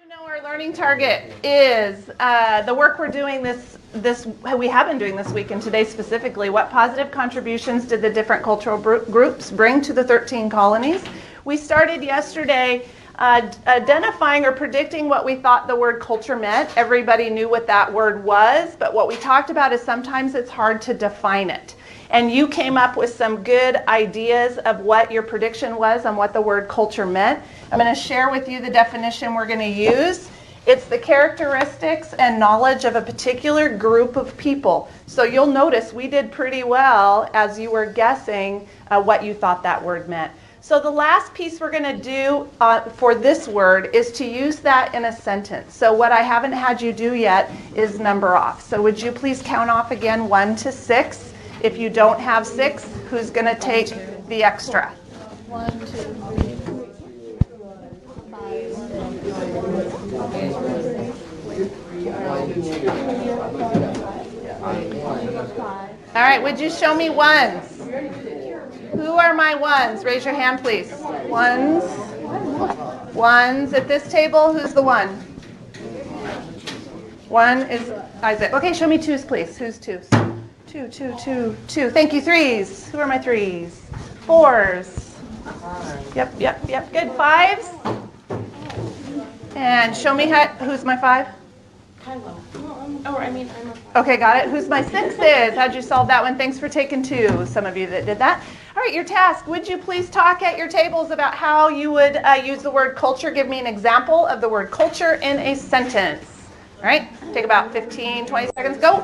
know our learning target is the work we're doing we have been doing this week and today specifically. What positive contributions did the different cultural groups bring to the 13 colonies? We started yesterday identifying or predicting what we thought the word culture meant. Everybody knew what that word was, but what we talked about is sometimes it's hard to define it. And you came up with some good ideas of what your prediction was on what the word culture meant. I'm going to share with you the definition we're going to use. It's the characteristics and knowledge of a particular group of people. So you'll notice we did pretty well as you were guessing what you thought that word meant. So the last piece we're going to do for this word is to use that in a sentence. So what I haven't had you do yet is number off. So would you please count off again 1 to 6? If you don't have 6, who's going to take the extra? 1, 2, 3, 4, 5, 6. All right, would you show me ones? Who are my ones? Raise your hand, please. Ones. Ones at this table. Who's the one? One is Isaac. Okay, show me twos, please. Who's twos? 2, 2, 2, 2. Thank you, threes. Who are my threes? 4s. Yep. Good. 5s. And show me who's my 5? Kylo. Okay, got it. Who's my 6s? How'd you solve that one? Thanks for taking 2. Some of you that did that. All right, your task. Would you please talk at your tables about how you would use the word culture? Give me an example of the word culture in a sentence. All right, take about 15, 20 seconds. Go.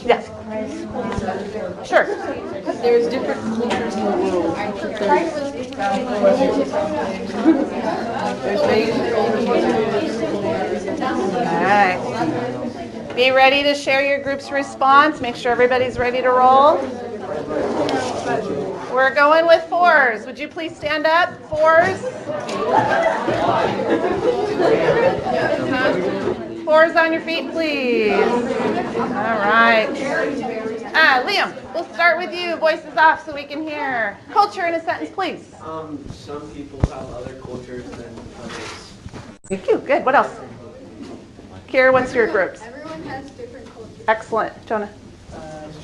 Yes. Sure. There's different cultures in the world. All right. Be ready to share your group's response. Make sure everybody's ready to roll. We're going with 4s. Would you please stand up? 4s. 4s on your feet, please. All right. Liam, we'll start with you. Voices off so we can hear. Culture in a sentence, please. Some people have other cultures than others. Thank you. Good. What else? Kira, what's your groups? Everyone has different cultures. Excellent. Jonah?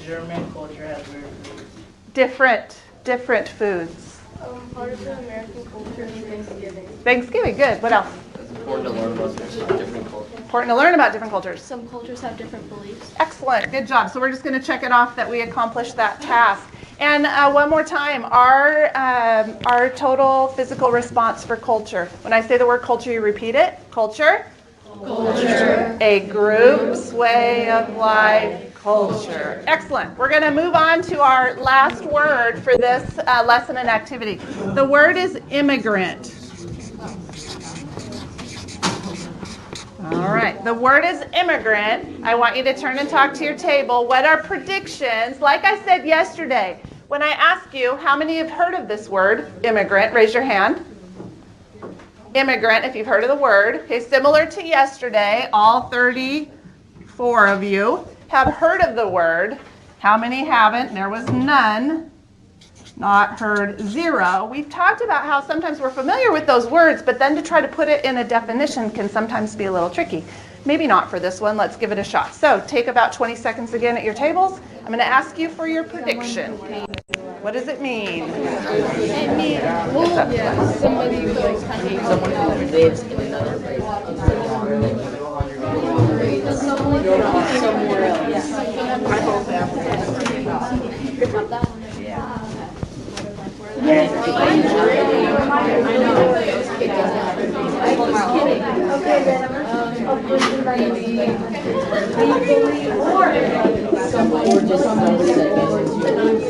German culture has weird food. Different foods. Part of the American culture is Thanksgiving. Thanksgiving. Good. What else? Important to learn about different cultures. Important to learn about different cultures. Some cultures have different beliefs. Excellent. Good job. So we're just going to check it off that we accomplished that task. And one more time, our total physical response for culture. When I say the word culture, you repeat it. Culture. Culture. A group's way of life. Culture. Excellent. We're going to move on to our last word for this lesson and activity. The word is immigrant. All right. The word is immigrant. I want you to turn and talk to your table. What are predictions? Like I said yesterday, when I ask you how many have heard of this word, immigrant, raise your hand. Immigrant, if you've heard of the word. Okay, similar to yesterday, all 34 of you have heard of the word. How many haven't? There was none. Not heard, 0. We've talked about how sometimes we're familiar with those words, but then to try to put it in a definition can sometimes be a little tricky. Maybe not for this one. Let's give it a shot. So take about 20 seconds again at your tables. I'm going to ask you for your prediction. What does it mean? It means, somebody who lives in another place. Somewhere else. I hope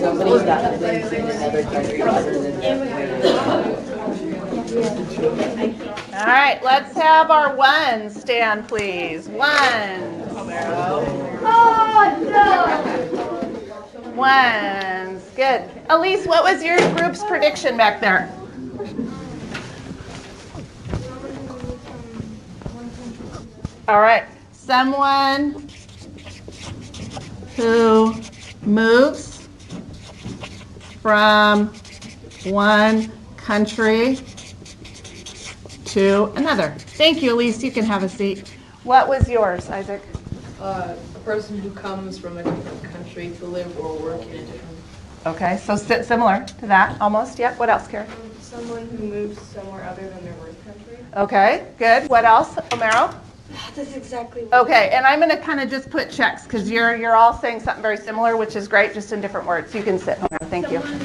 Somebody's got things in another country other than All right, let's have our ones stand, please. Ones. Ones. Good. Elise, what was your group's prediction back there? All right. Someone who moves from one country to another. Thank you, Elise. You can have a seat. What was yours, Isaac? A person who comes from a different country to live or work in a different. Okay, so similar to that, almost. Yep. What else, Karen? Someone who moves somewhere other than their birth country. Okay, good. What else, Omero? That's exactly what. Okay, and I'm going to kind of just put checks because you're all saying something very similar, which is great, just in different words. You can sit, Omero. Thank you. Someone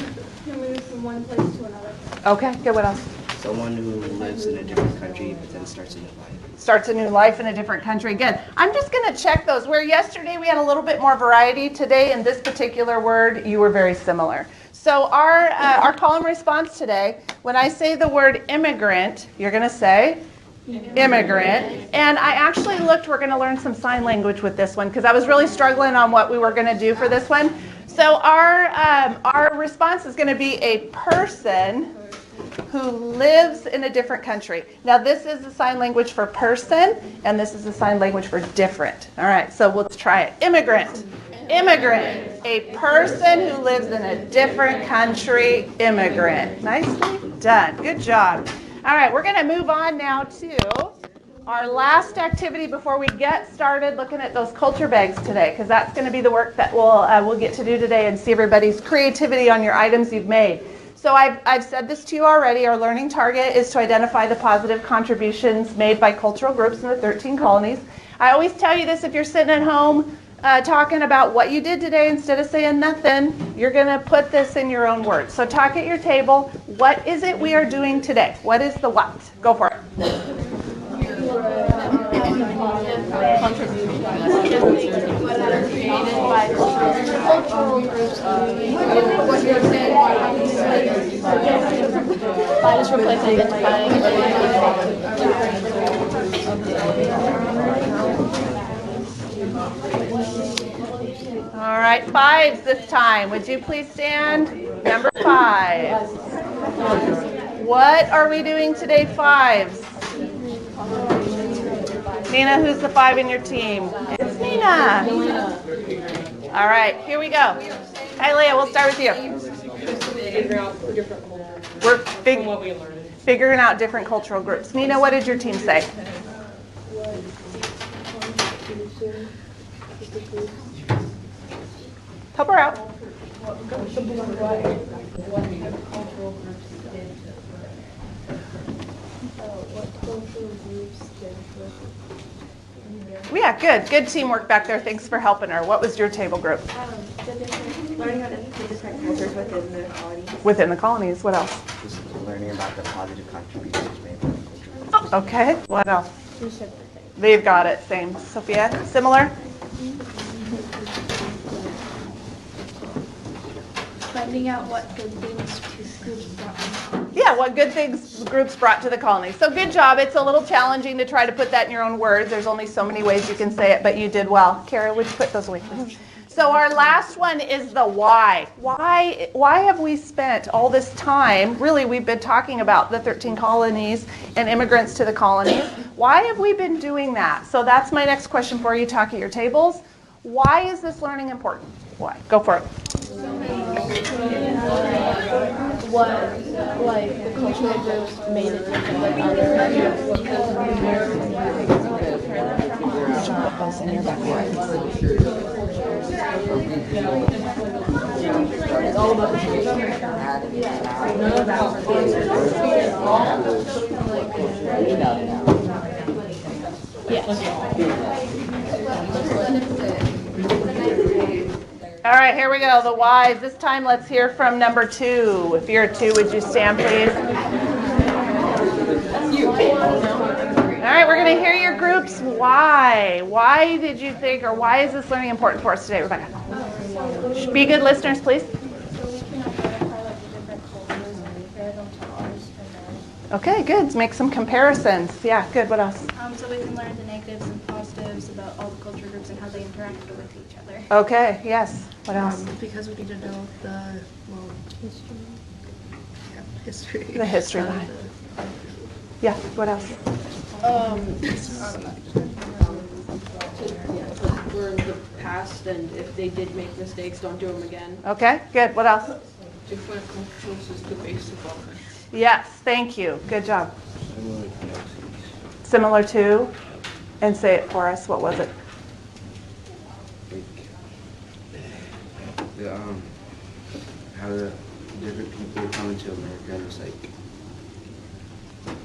who moves from one place to another. Okay, good. What else? Someone who lives in a different country but then starts a new life. Starts a new life in a different country. Good. I'm just going to check those. Where yesterday we had a little bit more variety, today in this particular word, you were very similar. So our column response today, when I say the word immigrant, you're going to say immigrant. And I actually looked, we're going to learn some sign language with this one because I was really struggling on what we were going to do for this one. So our response is going to be a person who lives in a different country. Now this is the sign language for person, and this is the sign language for different. All right, so let's try it. Immigrant. Immigrant. A person who lives in a different country. Immigrant. Nicely done. Good job. All right, we're going to move on now to our last activity before we get started looking at those culture bags today, because that's going to be the work that we'll get to do today and see everybody's creativity on your items you've made. So I've said this to you already. Our learning target is to identify the positive contributions made by cultural groups in the 13 colonies. I always tell you this if you're sitting at home talking about what you did today instead of saying nothing, you're going to put this in your own words. So talk at your table. What is it we are doing today? What is the what? Go for it. Cultural groups. Just replace identifying. All right, fives this time. Would you please stand? Number 5. What are we doing today, fives? Nina, who's the 5 in your team? It's Nina. All right, here we go. Hi, Leah, we'll start with you. Figuring out different cultures. We're From what we learned. figuring out different cultural groups. Nina, what did your team say? Help her out. Yeah, good. Good teamwork back there. Thanks for helping her. What was your table group? Learning how to see different cultures within the colonies. Within the colonies. What else? Just learning about the positive contributions made by the culture. Okay. What else? They've got it. Same. Sophia, similar? Finding out what good things groups brought. Yeah, what good things groups brought to the colonies. So good job. It's a little challenging to try to put that in your own words. There's only so many ways you can say it, but you did well. Kara, would you put those away, please? So our last one is the why. Why have we spent all this time? Really, we've been talking about the 13 colonies and immigrants to the colonies. Why have we been doing that? So that's my next question for you. Talk at your tables. Why is this learning important? Why? Go for it. What, like, the cultural groups made it different than All right, here we go. The whys. This time, let's hear from number 2. If you're a 2, would you stand, please? All right, we're going to hear your groups. Why? Why did you think, or why is this learning important for us today, Rebecca? Be good listeners, please. So we can identify like the different cultures and compare them to ours and theirs. Okay, good. Make some comparisons. Yeah, good. What else? So we can learn the negatives and positives about all the culture groups and how they interact with each other. Okay, yes. What else? Because we need to know the history. The history behind. Yeah, what else? Learn the past, and if they did make mistakes, don't do them again. Okay, good. What else? different cultural system based upon country. Yes, thank you. Good job. Similar to, and say it for us. What was it? The how the different people come into America and it's like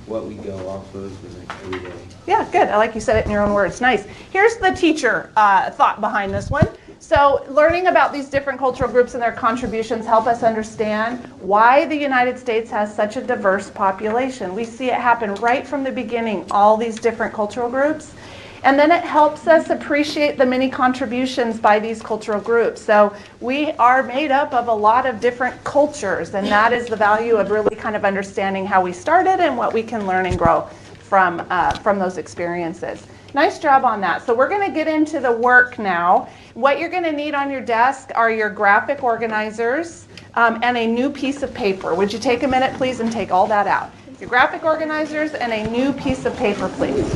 what we go off of is like every day. Yeah, good. I like you said it in your own words. Nice. Here's the teacher thought behind this one. So learning about these different cultural groups and their contributions help us understand why the United States has such a diverse population. We see it happen right from the beginning, all these different cultural groups. And then it helps us appreciate the many contributions by these cultural groups. So we are made up of a lot of different cultures, and that is the value of really kind of understanding how we started and what we can learn and grow from those experiences. Nice job on that. So we're going to get into the work now. What you're going to need on your desk are your graphic organizers and a new piece of paper. Would you take a minute, please, and take all that out? Your graphic organizers and a new piece of paper, please.